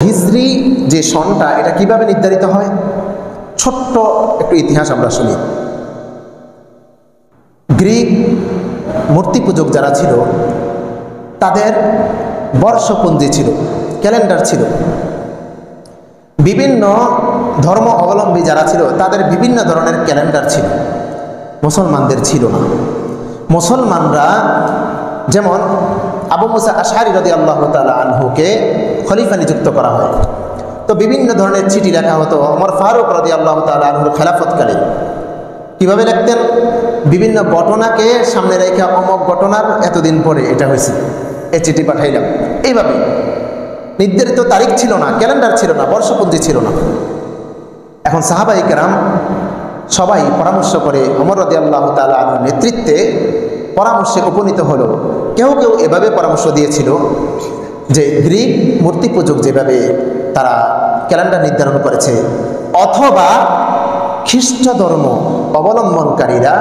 হিজরি যে সনটা এটা কিভাবে নির্ধারিত হয়, ছোট্ট একটু ইতিহাস আমরা শুনি। গ্রিক মূর্তি পূজক যারা ছিল তাদের বর্ষপঞ্জি ছিল, ক্যালেন্ডার ছিল। বিভিন্ন ধর্ম অবলম্বী যারা ছিল তাদের বিভিন্ন ধরনের ক্যালেন্ডার ছিল, মুসলমানদের ছিল না। মুসলমানরা যেমন আবু মুসা আশআরী রাদিয়াল্লাহু তাআলা আনহুকে খলিফা নিযুক্ত করা হয়, তো বিভিন্ন ধরনের চিঠি লেখা হতো ওমর ফারুক রাদিয়াল্লাহু তাআলা আনহুর খেলাফতকালে। কীভাবে লিখতেন? বিভিন্ন ঘটনাকে সামনে রেখে অমুক ঘটনার এতদিন পরে এটা হয়েছে, এই চিঠি পাঠাইলাম। এইভাবে নির্ধারিত তারিখ ছিল না, ক্যালেন্ডার ছিল না, বর্ষপঞ্জি ছিল না। এখন সাহাবায়ে কেরাম সবাই পরামর্শ করে ওমর রাদিয়াল্লাহু তাআলা আনহুর নেতৃত্বে পরামর্শে উপনীত হলো। কেউ কেউ এভাবে পরামর্শ দিয়েছিল যে গ্রিক মূর্তি পূজক যেভাবে তারা ক্যালেন্ডার নির্ধারণ করেছে, অথবা খ্রিস্ট ধর্ম অবলম্বনকারীরা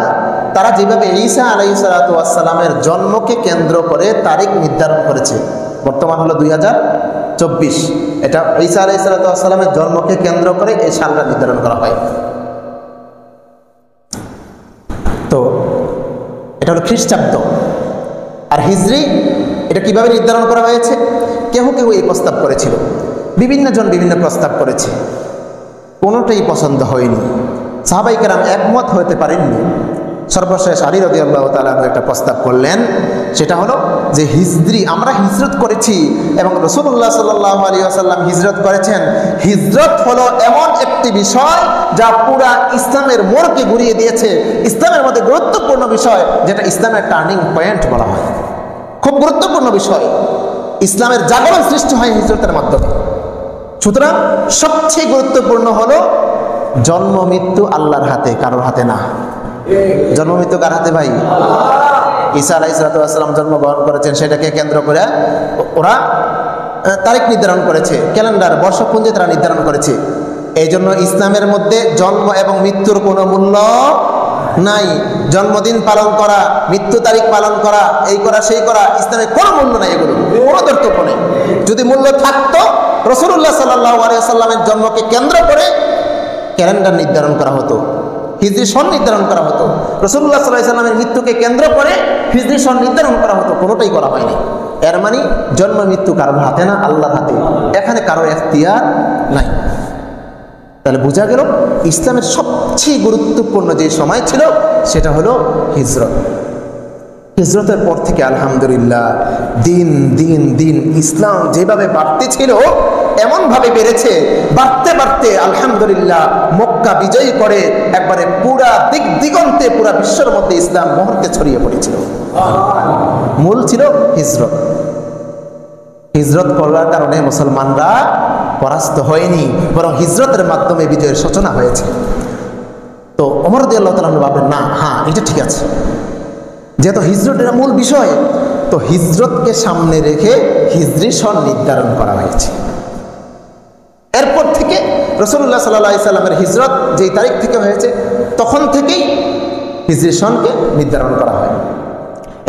তারা যেভাবে ঈসা আলাইহিস সালাতু ওয়াস সালামের জন্মকে কেন্দ্র করে তারিখ নির্ধারণ করেছে। বর্তমান হলো 2024, এটা ঈসা আলাইহিস সালাতু ওয়াস সালামের জন্মকে কেন্দ্র করে এই সালটা নির্ধারণ করা হয়। তো এটা হলো খ্রিস্টাব্দ। আর হিজরি এটা কিভাবে নির্ধারণ করা হয়েছে? কেউ কেউ এই প্রস্তাব করেছিল, বিভিন্ন জন বিভিন্ন প্রস্তাব করেছে, কোনোটাই পছন্দ হয়নি। সাহাবায়ে কেরাম একমত হতে পারেননি। সর্বশেষ আলী রাদিয়াল্লাহু তাআলা একটা প্রস্তাব করলেন, সেটা হলো যে হিজরি, আমরা হিজরত করেছি এবং রাসূলুল্লাহ সাল্লাল্লাহু আলাইহি ওয়াসাল্লাম হিজরত করেছেন। হিজরত হলো এমন একটি বিষয় যা পুরা ইসলামের মোড়কে ঘুরিয়ে দিয়েছে, ইসলামের মধ্যে গুরুত্বপূর্ণ বিষয়, যেটা ইসলামের টার্নিং পয়েন্ট বলা হয়। খুব গুরুত্বপূর্ণ বিষয়, ইসলামের জাগরণ সৃষ্টি হয় হিজরতের মাধ্যমে। সুতরাং সবচেয়ে গুরুত্বপূর্ণ হলো জন্ম মৃত্যু আল্লাহর হাতে, কারোর হাতে না। জন্ম মৃত্যু কার হাতে ভাই? ঈসা আলাইহিস সালাতু ওয়াস সালাম জন্মগ্রহণ করেছেন, সেটাকে কেন্দ্র করে ওরা তারিখ নির্ধারণ করেছে, ক্যালেন্ডার বর্ষপঞ্জি তারা নির্ধারণ করেছে। এই জন্য ইসলামের মধ্যে জন্ম এবং মৃত্যুর কোনো মূল্য নাই। জন্মদিন পালন করা, মৃত্যু তারিখ পালন করা, এই করা সেই করা, ইসলামের কোনো মূল্য নাই, এগুলো কোনো কর্তব্য নেই। যদি মূল্য থাকতো রাসূলুল্লাহ সাল্লাল্লাহু আলাইহি ওয়াসাল্লামের জন্মকে কেন্দ্র করে ক্যালেন্ডার নির্ধারণ করা হতো, হিজরি সন নির্ধারণ করা হতো। রাসূলুল্লাহ সাল্লাল্লাহু আলাইহি ওয়াসাল্লামের মৃত্যুকে কেন্দ্র করে হিজরি সন নির্ধারণ করা হতো, কোনোটাই করা হয়নি। এর মানে জন্ম মৃত্যু কারোর হাতে না, আল্লাহর হাতে। এখানে কারো এখতিয়ার নাই। তাহলে বোঝা গেল ইসলামের সবচেয়ে গুরুত্বপূর্ণ যে সময় ছিল সেটা হলো হিজরত। হিজরতের পর থেকে আলহামদুলিল্লাহ দিন দিন দিন ইসলাম যেভাবে বাড়তে ছিল এমনভাবে বেড়েছে, বাড়তে বাড়তে আলহামদুলিল্লাহ মক্কা বিজয়ী করে একবারে পুরা দিক দিগন্তে পুরা বিশ্বের মধ্যে ইসলাম মুহূর্তে ছড়িয়ে পড়েছিল। মূল ছিল হিজরত। হিজরত করার কারণে মুসলমানরা পরাস্ত হয়নি, বরং হিজরতের মাধ্যমে বিজয়ের সূচনা হয়েছে। তো ওমর রাদিয়াল্লাহু তাআলা ভাবলেন, না, হ্যাঁ, এটা ঠিক আছে, যেহেতু হিজরতের মূল বিষয়, তো হিজরতকে সামনে রেখে হিজরি সন নির্ধারণ করা হয়েছে। এরপর থেকে রাসূলুল্লাহ সাল্লাল্লাহু আলাইহি সাল্লামের হিজরত যেই তারিখ থেকে হয়েছে তখন থেকেই হিজরি সনকে নির্ধারণ করা হয়।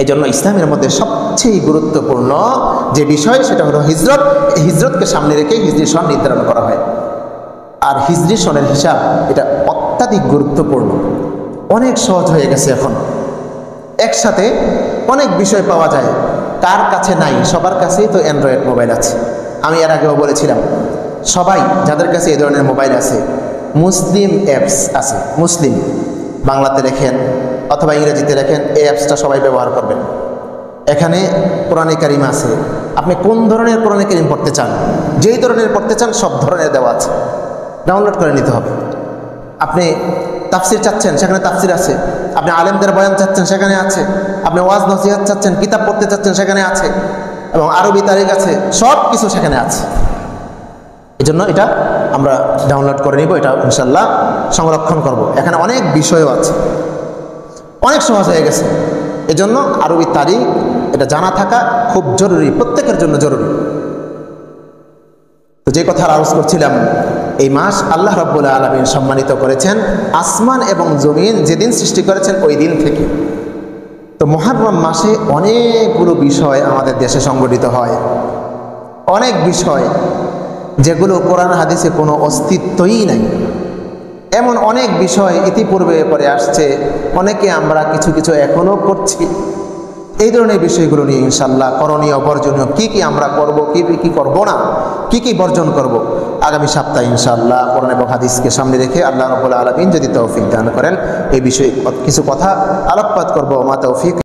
এই জন্য ইসলামের মধ্যে সবচেয়ে গুরুত্বপূর্ণ যে বিষয় সেটা হলো হিজরত। এই হিজরতকে সামনে রেখে হিজরি সন নির্ধারণ করা হয়। আর হিজরি সনের হিসাব এটা অত্যাধিক গুরুত্বপূর্ণ, অনেক সহজ হয়ে গেছে। এখন একসাথে অনেক বিষয় পাওয়া যায়, কার কাছে নাই? সবার কাছেই তো অ্যান্ড্রয়েড মোবাইল আছে। আমি এর আগেও বলেছিলাম, সবাই যাদের কাছে এই ধরনের মোবাইল আছে, মুসলিম অ্যাপস আছে, মুসলিম বাংলাতে লেখেন অথবা ইংরেজিতে লেখেন, এই অ্যাপসটা সবাই ব্যবহার করবেন। এখানে কোরআনে কারিম আছে, আপনি কোন ধরনের কোরআনে কারিম পড়তে চান, যেই ধরনের পড়তে চান সব ধরনের দেওয়া আছে, ডাউনলোড করে নিতে হবে। আপনি তাফসির চাচ্ছেন, সেখানে তাফসির আছে। আপনি আলেমদের বয়ান চাচ্ছেন, সেখানে আছে। আপনি ওয়াজ নসিহত চাচ্ছেন, কিতাব পড়তে চাচ্ছেন, সেখানে আছে। এবং আরবি তারিখ আছে, সব কিছু সেখানে আছে। এই জন্য এটা আমরা ডাউনলোড করে নিব, এটা ইনশাল্লাহ সংরক্ষণ করব। এখানে অনেক বিষয়ও আছে, অনেক সহজ হয়ে গেছে। এজন্য আরবি তারিখ এটা জানা থাকা খুব জরুরি, প্রত্যেকের জন্য জরুরি। তো যে কথা আলোচনা করছিলাম, এই মাস আল্লাহ রাব্বুল আলামিন সম্মানিত করেছেন আসমান এবং জমিন যেদিন সৃষ্টি করেছেন ওই দিন থেকে। তো মুহররম মাসে অনেকগুলো বিষয় আমাদের দেশে সংগঠিত হয়, অনেক বিষয়। যেগুলো কোরআন হাদিসে কোনো অস্তিত্বই নাই। এমন অনেক বিষয় ইতিপূর্বে পরে আসছে, অনেকে আমরা কিছু কিছু এখনও করছি। এই ধরনের বিষয়গুলো নিয়ে ইনশাআল্লাহ করণীয় বর্জনীয় কি কি আমরা করব, কি কি করব না, কি কি বর্জন করব, আগামী সপ্তাহে ইনশাআল্লাহ কোরআন এবং হাদিসকে সামনে রেখে আল্লাহ রাব্বুল আলামিন যদি তৌফিক দান করেন এই বিষয়ে কিছু কথা আলোকপাত করব। মা তৌফিক